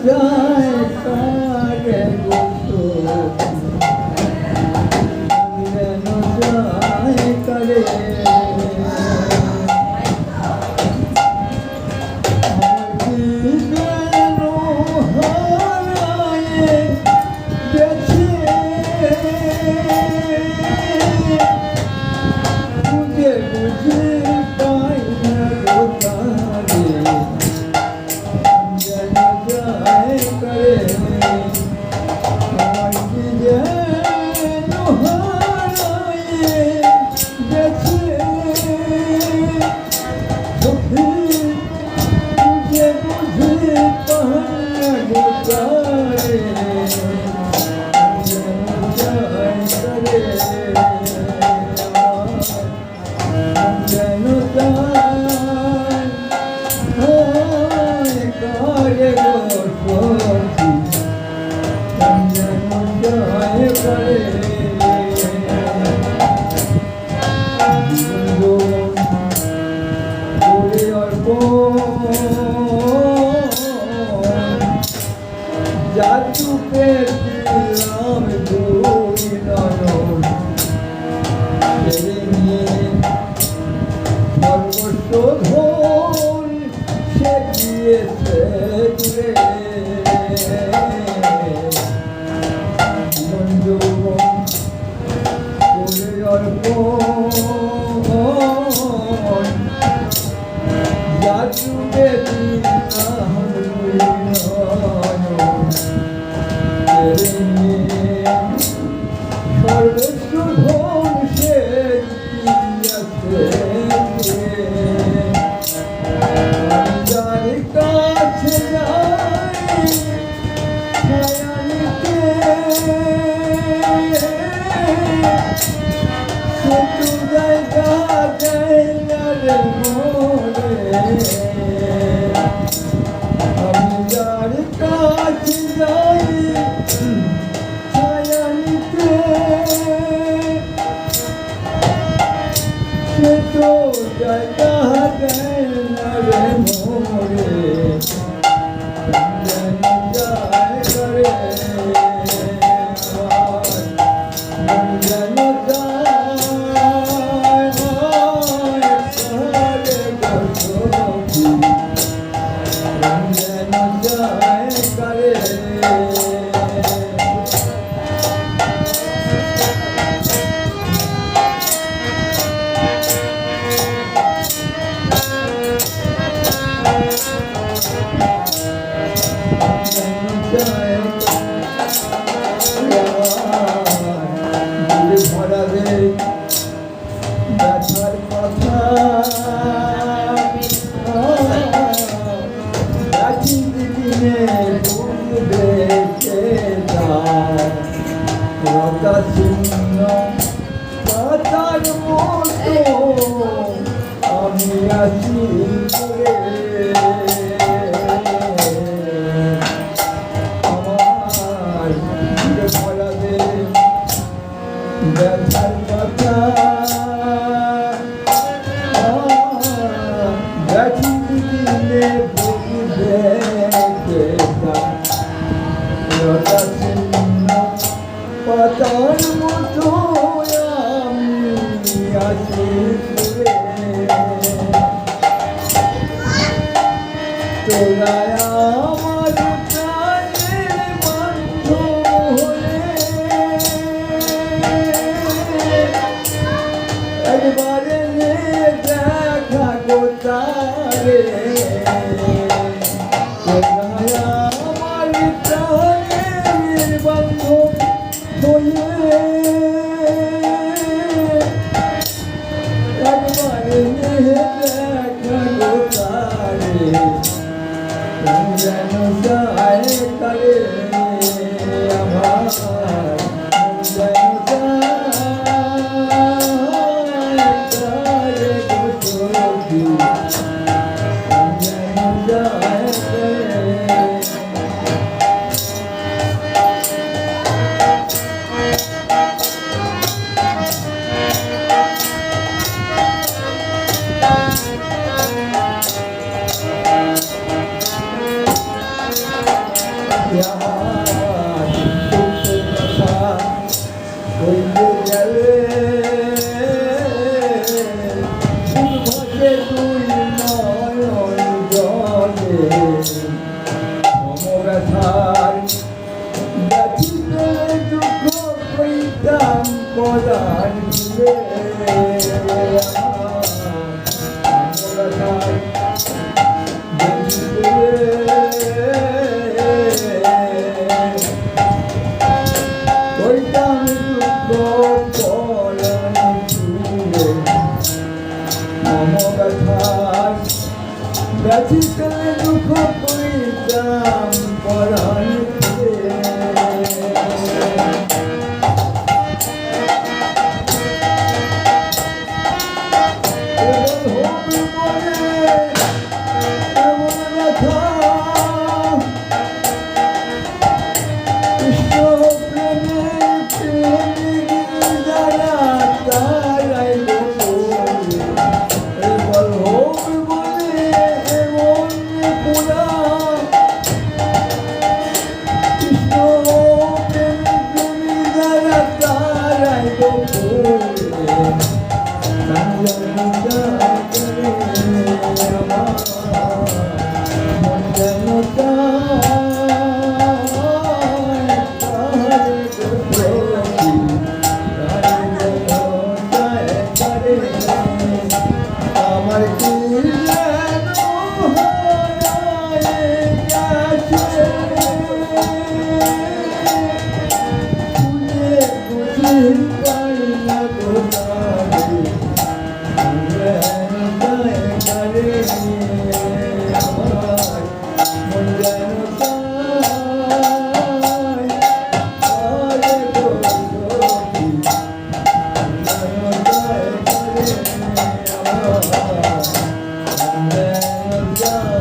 যায় কারে গোতো যেন যায় কারে জাদুকে দিলাম দুই নয়ন নিয়ে সর্বস্ব ধন সে দিয়েছে দূরে জীবন যৌবন করে অর্পণ জাদুকে দিলাম দুই নয়ন সর্বস্ব ধন সে যার কাছে যাই ছায়ানিতে সে তো জায়গা দেয় না রে মনে আমি যার কাছে যাই ছায়ানিতে সে তো জায়গা দেয় না রে মোরে যেন যায় করে যেন যায় করে বসতি যেন যায় করে ব্যথার কথা দিনে বুঝবে কথা শূন্য কথার মতো আমি আছি করে আমার ভরাবে ব্যথার কথা দিনে বুঝবে পাতার মতো আমি আছি তোরা আমার প্রাণের বান্ধব হলে একবারে দেখা কোথায় আমার প্রাণের বান্ধব হলে একবারে দেখা কোথায় যেন যায় করে আমার যেন ব্যথিতলে দুঃখ করিতাম পরাণীতে হবে মনে এমন ব্যথা কৃষ্ণ প্রেমে প্রেমিক যারা তারাই এবার হবে মনে এমন পুরা কৃষ্ণ প্রেমিক প্রেমিক যারা তারাই আমার কি যেন হারায় গেছে খুঁজে খুঁজে পাই না কোথায় মন যেন Yeah.